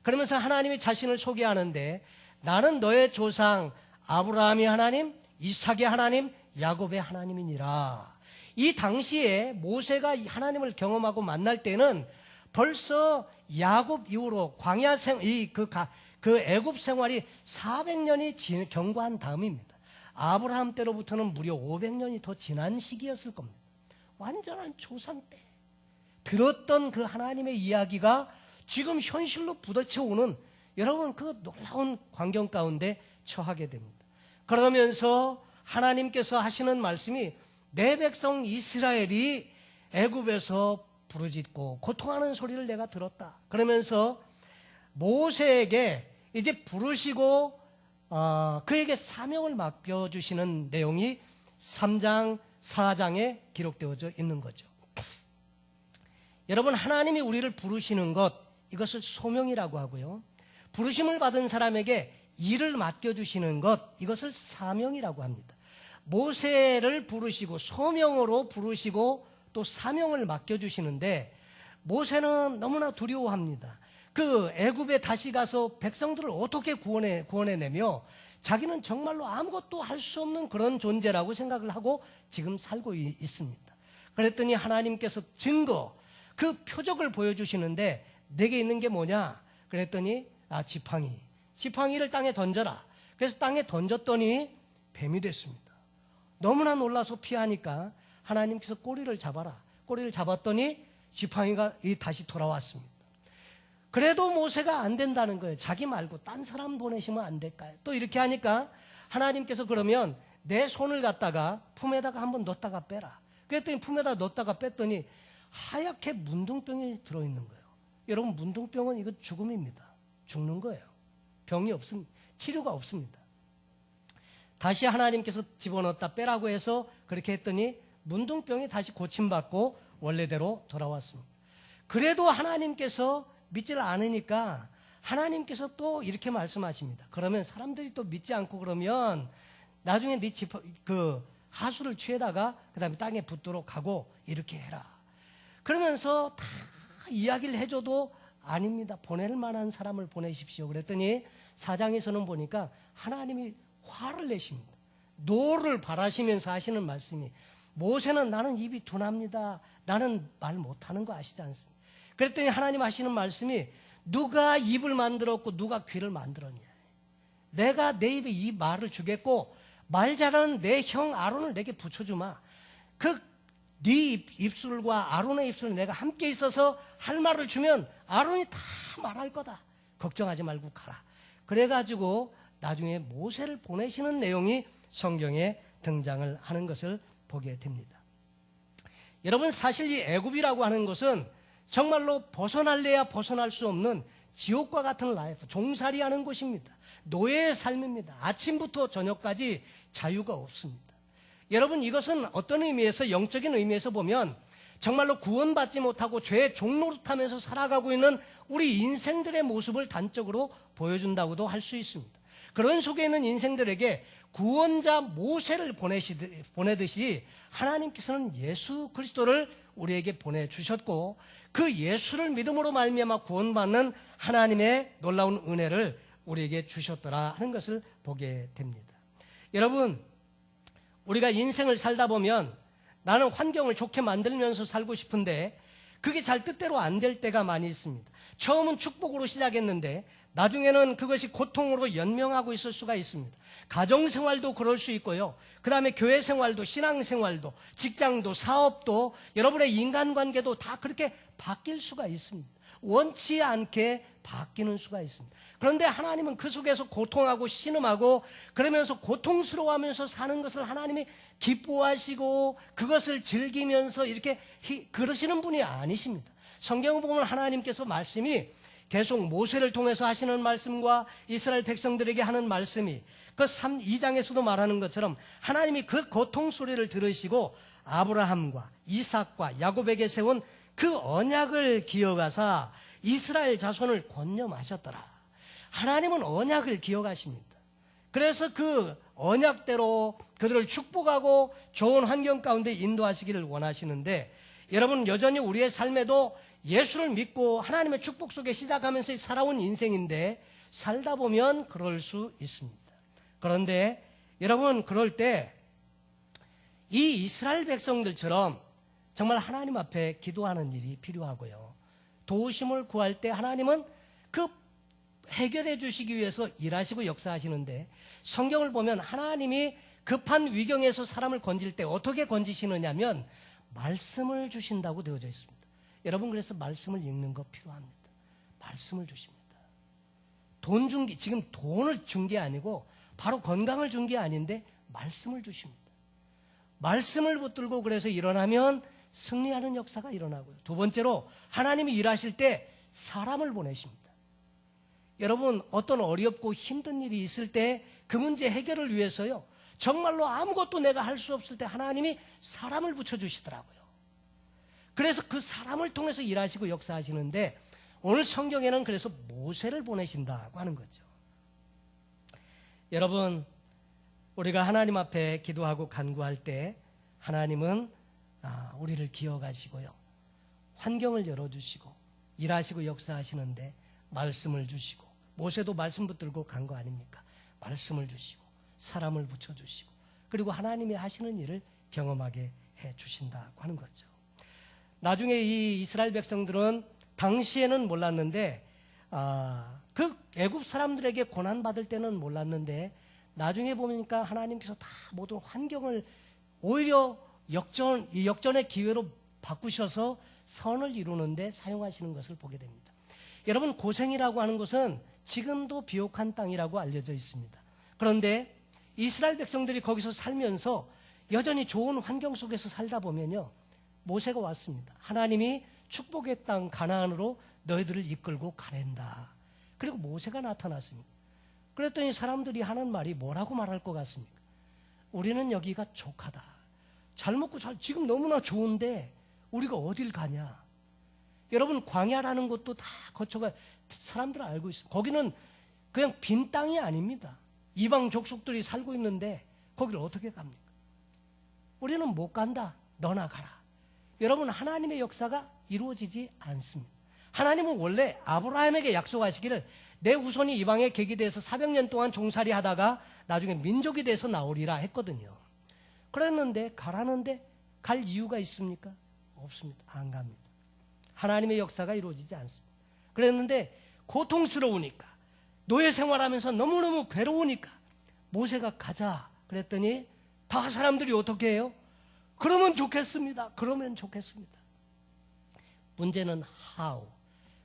그러면서 하나님이 자신을 소개하는데 나는 너의 조상 아브라함의 하나님, 이삭의 하나님, 야곱의 하나님이니라. 이 당시에 모세가 하나님을 경험하고 만날 때는 벌써 야곱 이후로 광야 그 애굽 생활이 400년이 경과한 다음입니다. 아브라함 때로부터는 무려 500년이 더 지난 시기였을 겁니다. 완전한 조상 때 들었던 그 하나님의 이야기가 지금 현실로 부딪혀 오는, 여러분, 그 놀라운 광경 가운데 처하게 됩니다. 그러면서 하나님께서 하시는 말씀이 내 백성 이스라엘이 애굽에서 부르짖고 고통하는 소리를 내가 들었다. 그러면서 모세에게 이제 부르시고 그에게 사명을 맡겨주시는 내용이 3장, 4장에 기록되어져 있는 거죠. 여러분, 하나님이 우리를 부르시는 것, 이것을 소명이라고 하고요. 부르심을 받은 사람에게 일을 맡겨주시는 것, 이것을 사명이라고 합니다. 모세를 부르시고 소명으로 부르시고 또 사명을 맡겨주시는데 모세는 너무나 두려워합니다. 그 애굽에 다시 가서 백성들을 어떻게 구원해내며 자기는 정말로 아무것도 할 수 없는 그런 존재라고 생각을 하고 지금 살고 있습니다. 그랬더니 하나님께서 증거, 그 표적을 보여주시는데 내게 있는 게 뭐냐? 그랬더니 지팡이를 땅에 던져라. 그래서 땅에 던졌더니 뱀이 됐습니다. 너무나 놀라서 피하니까 하나님께서 꼬리를 잡아라. 꼬리를 잡았더니 지팡이가 다시 돌아왔습니다. 그래도 모세가 안 된다는 거예요. 자기 말고 딴 사람 보내시면 안 될까요? 또 이렇게 하니까 하나님께서 그러면 내 손을 갖다가 품에다가 한번 넣었다가 빼라. 그랬더니 품에다 넣었다가 뺐더니 하얗게 문둥병이 들어있는 거예요. 여러분, 문둥병은 이거 죽음입니다. 죽는 거예요. 병이 없습니다. 치료가 없습니다. 다시 하나님께서 집어넣었다 빼라고 해서 그렇게 했더니 문둥병이 다시 고침받고 원래대로 돌아왔습니다. 그래도 하나님께서 믿질 않으니까 하나님께서 또 이렇게 말씀하십니다. 그러면 사람들이 또 믿지 않고 그러면 나중에 네 하수를 취해다가 그 다음에 땅에 붓도록 하고 이렇게 해라. 그러면서 다 이야기를 해줘도 아닙니다. 보낼 만한 사람을 보내십시오. 그랬더니 4장에서는 보니까 하나님이 화를 내십니다. 노를 바라시면서 하시는 말씀이, 모세는 나는 입이 둔합니다. 나는 말 못하는 거 아시지 않습니까? 그랬더니 하나님 하시는 말씀이, 누가 입을 만들었고 누가 귀를 만들었냐. 내가 내 입에 이 말을 주겠고 말 잘하는 내 형 아론을 내게 붙여주마. 네 입술과 아론의 입술을 내가 함께 있어서 할 말을 주면 아론이 다 말할 거다. 걱정하지 말고 가라. 그래가지고 나중에 모세를 보내시는 내용이 성경에 등장을 하는 것을 보게 됩니다. 여러분, 사실 이 애굽이라고 하는 것은 정말로 벗어날래야 벗어날 수 없는 지옥과 같은 라이프, 종살이하는 곳입니다. 노예의 삶입니다. 아침부터 저녁까지 자유가 없습니다. 여러분, 이것은 어떤 의미에서, 영적인 의미에서 보면 정말로 구원받지 못하고 죄의 종노릇하면서 살아가고 있는 우리 인생들의 모습을 단적으로 보여준다고도 할 수 있습니다. 그런 속에 있는 인생들에게 구원자 모세를 보내듯이 하나님께서는 예수 그리스도를 우리에게 보내주셨고, 그 예수를 믿음으로 말미암아 구원받는 하나님의 놀라운 은혜를 우리에게 주셨더라 하는 것을 보게 됩니다. 여러분, 우리가 인생을 살다 보면 나는 환경을 좋게 만들면서 살고 싶은데 그게 잘 뜻대로 안 될 때가 많이 있습니다. 처음은 축복으로 시작했는데 나중에는 그것이 고통으로 연명하고 있을 수가 있습니다. 가정생활도 그럴 수 있고요. 그 다음에 교회생활도, 신앙생활도, 직장도, 사업도, 여러분의 인간관계도 다 그렇게 바뀔 수가 있습니다. 원치 않게 바뀌는 수가 있습니다. 그런데 하나님은 그 속에서 고통하고 신음하고 그러면서 고통스러워하면서 사는 것을 하나님이 기뻐하시고 그것을 즐기면서 이렇게 그러시는 분이 아니십니다. 성경을 보면 하나님께서 말씀이 계속 모세를 통해서 하시는 말씀과 이스라엘 백성들에게 하는 말씀이 그 2장에서도 말하는 것처럼 하나님이 그 고통 소리를 들으시고 아브라함과 이삭과 야곱에게 세운 그 언약을 기억하사 이스라엘 자손을 권념하셨더라. 하나님은 언약을 기억하십니다. 그래서 그 언약대로 그들을 축복하고 좋은 환경 가운데 인도하시기를 원하시는데, 여러분, 여전히 우리의 삶에도 예수를 믿고 하나님의 축복 속에 시작하면서 살아온 인생인데 살다 보면 그럴 수 있습니다. 그런데 여러분, 그럴 때 이 이스라엘 백성들처럼 정말 하나님 앞에 기도하는 일이 필요하고요. 도우심을 구할 때 하나님은 그 해결해 주시기 위해서 일하시고 역사하시는데, 성경을 보면 하나님이 급한 위경에서 사람을 건질 때 어떻게 건지시느냐면 말씀을 주신다고 되어져 있습니다. 여러분, 그래서 말씀을 읽는 거 필요합니다. 말씀을 주십니다. 지금 돈을 준 게 아니고 바로 건강을 준 게 아닌데 말씀을 주십니다. 말씀을 붙들고 그래서 일어나면 승리하는 역사가 일어나고요. 두 번째로 하나님이 일하실 때 사람을 보내십니다. 여러분, 어떤 어렵고 힘든 일이 있을 때 그 문제 해결을 위해서요, 정말로 아무것도 내가 할 수 없을 때 하나님이 사람을 붙여주시더라고요. 그래서 그 사람을 통해서 일하시고 역사하시는데 오늘 성경에는 그래서 모세를 보내신다고 하는 거죠. 여러분, 우리가 하나님 앞에 기도하고 간구할 때 하나님은 우리를 기억하시고요, 환경을 열어주시고 일하시고 역사하시는데 말씀을 주시고, 모세도 말씀 붙들고 간 거 아닙니까? 말씀을 주시고 사람을 붙여주시고, 그리고 하나님이 하시는 일을 경험하게 해주신다고 하는 거죠. 나중에 이 이스라엘 백성들은 당시에는 몰랐는데, 그 애굽 사람들에게 고난받을 때는 몰랐는데, 나중에 보니까 하나님께서 다 모든 환경을 오히려 역전의 기회로 바꾸셔서 선을 이루는데 사용하시는 것을 보게 됩니다. 여러분, 고생이라고 하는 것은 지금도 비옥한 땅이라고 알려져 있습니다. 그런데 이스라엘 백성들이 거기서 살면서 여전히 좋은 환경 속에서 살다 보면요, 모세가 왔습니다. 하나님이 축복의 땅 가나안으로 너희들을 이끌고 가랜다. 그리고 모세가 나타났습니다. 그랬더니 사람들이 하는 말이 뭐라고 말할 것 같습니까? 우리는 여기가 족하다. 잘 먹고 지금 너무나 좋은데 우리가 어딜 가냐. 여러분, 광야라는 것도 다 거쳐가 사람들은 알고 있습니다. 거기는 그냥 빈 땅이 아닙니다. 이방 족속들이 살고 있는데 거기를 어떻게 갑니까? 우리는 못 간다. 너나 가라. 여러분, 하나님의 역사가 이루어지지 않습니다. 하나님은 원래 아브라함에게 약속하시기를 내 후손이 이방에 객이 돼서 400년 동안 종살이 하다가 나중에 민족이 돼서 나오리라 했거든요. 그랬는데 가라는데 갈 이유가 있습니까? 없습니다. 안 갑니다. 하나님의 역사가 이루어지지 않습니다. 그랬는데 고통스러우니까, 노예 생활하면서 너무너무 괴로우니까 모세가 가자 그랬더니 다 사람들이 어떻게 해요? 그러면 좋겠습니다. 그러면 좋겠습니다. 문제는 how.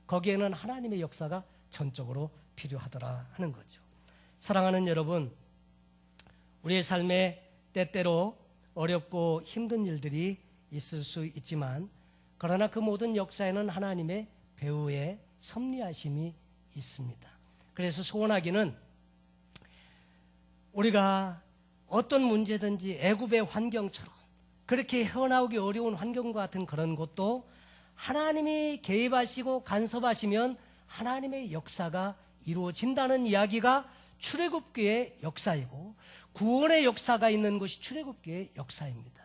거기에는 하나님의 역사가 전적으로 필요하더라 하는 거죠. 사랑하는 여러분, 우리의 삶에 때때로 어렵고 힘든 일들이 있을 수 있지만, 그러나 그 모든 역사에는 하나님의 배후의 섭리하심이 있습니다. 그래서 소원하기는 우리가 어떤 문제든지 애굽의 환경처럼 그렇게 헤어나오기 어려운 환경과 같은 그런 것도 하나님이 개입하시고 간섭하시면 하나님의 역사가 이루어진다는 이야기가 출애굽기의 역사이고, 구원의 역사가 있는 것이 출애굽기의 역사입니다.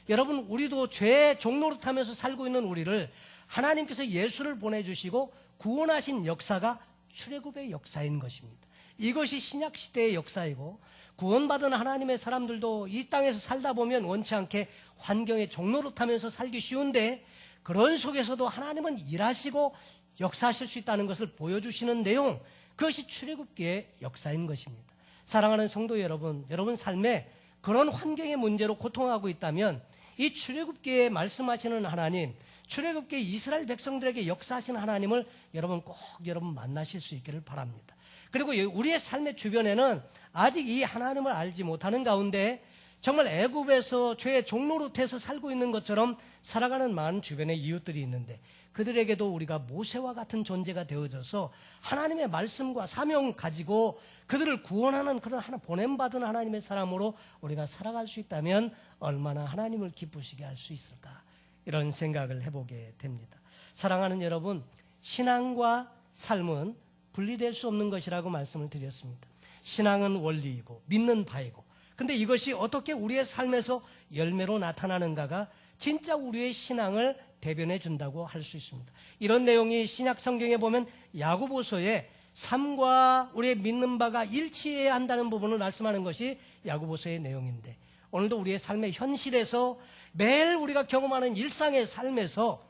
여러분, 우리도 죄의 종노릇하면서 살고 있는 우리를 하나님께서 예수를 보내주시고 구원하신 역사가 출애굽의 역사인 것입니다. 이것이 신약시대의 역사이고, 구원받은 하나님의 사람들도 이 땅에서 살다 보면 원치 않게 환경의 종노릇하면서 살기 쉬운데, 그런 속에서도 하나님은 일하시고 역사하실 수 있다는 것을 보여주시는 내용, 그것이 출애굽기의 역사인 것입니다. 사랑하는 성도 여러분, 여러분 삶에 그런 환경의 문제로 고통하고 있다면 이 출애굽기에 말씀하시는 하나님, 출애굽기 이스라엘 백성들에게 역사하시는 하나님을 여러분 꼭 만나실 수 있기를 바랍니다. 그리고 우리의 삶의 주변에는 아직 이 하나님을 알지 못하는 가운데 정말 애굽에서 죄의 종노릇해서 살고 있는 것처럼 살아가는 많은 주변의 이웃들이 있는데, 그들에게도 우리가 모세와 같은 존재가 되어져서 하나님의 말씀과 사명 가지고 그들을 구원하는 그런 보냄받은 하나님의 사람으로 우리가 살아갈 수 있다면 얼마나 하나님을 기쁘시게 할 수 있을까, 이런 생각을 해보게 됩니다. 사랑하는 여러분, 신앙과 삶은 분리될 수 없는 것이라고 말씀을 드렸습니다. 신앙은 원리이고 믿는 바이고, 근데 이것이 어떻게 우리의 삶에서 열매로 나타나는가가 진짜 우리의 신앙을 대변해 준다고 할 수 있습니다. 이런 내용이 신약 성경에 보면 야고보서에 삶과 우리의 믿는 바가 일치해야 한다는 부분을 말씀하는 것이 야고보서의 내용인데, 오늘도 우리의 삶의 현실에서 매일 우리가 경험하는 일상의 삶에서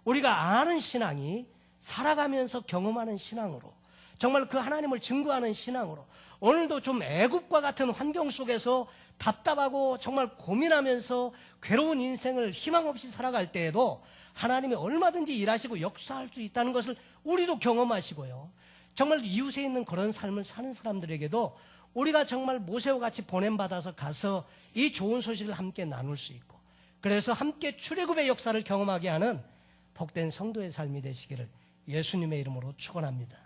우리가 아는 신앙이 살아가면서 경험하는 신앙으로, 정말 그 하나님을 증거하는 신앙으로, 오늘도 좀 애굽과 같은 환경 속에서 답답하고 정말 고민하면서 괴로운 인생을 희망 없이 살아갈 때에도 하나님이 얼마든지 일하시고 역사할 수 있다는 것을 우리도 경험하시고요, 정말 이웃에 있는 그런 삶을 사는 사람들에게도 우리가 정말 모세와 같이 보냄받아서 가서 이 좋은 소식을 함께 나눌 수 있고, 그래서 함께 출애굽의 역사를 경험하게 하는 복된 성도의 삶이 되시기를 예수님의 이름으로 축원합니다.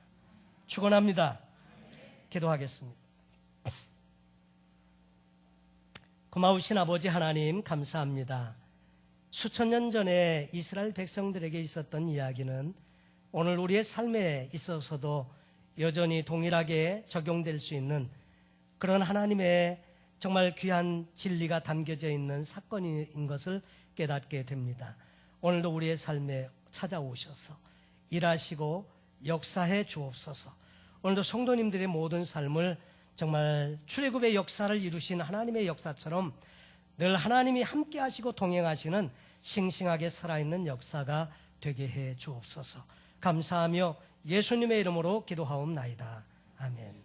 축원합니다. 기도하겠습니다. 고마우신 아버지 하나님, 감사합니다. 수천 년 전에 이스라엘 백성들에게 있었던 이야기는 오늘 우리의 삶에 있어서도 여전히 동일하게 적용될 수 있는 그런 하나님의 정말 귀한 진리가 담겨져 있는 사건인 것을 깨닫게 됩니다. 오늘도 우리의 삶에 찾아오셔서 일하시고 역사해 주옵소서. 오늘도 성도님들의 모든 삶을 정말 출애굽의 역사를 이루신 하나님의 역사처럼 늘 하나님이 함께 하시고 동행하시는 싱싱하게 살아있는 역사가 되게 해 주옵소서. 감사하며 예수님의 이름으로 기도하옵나이다. 아멘.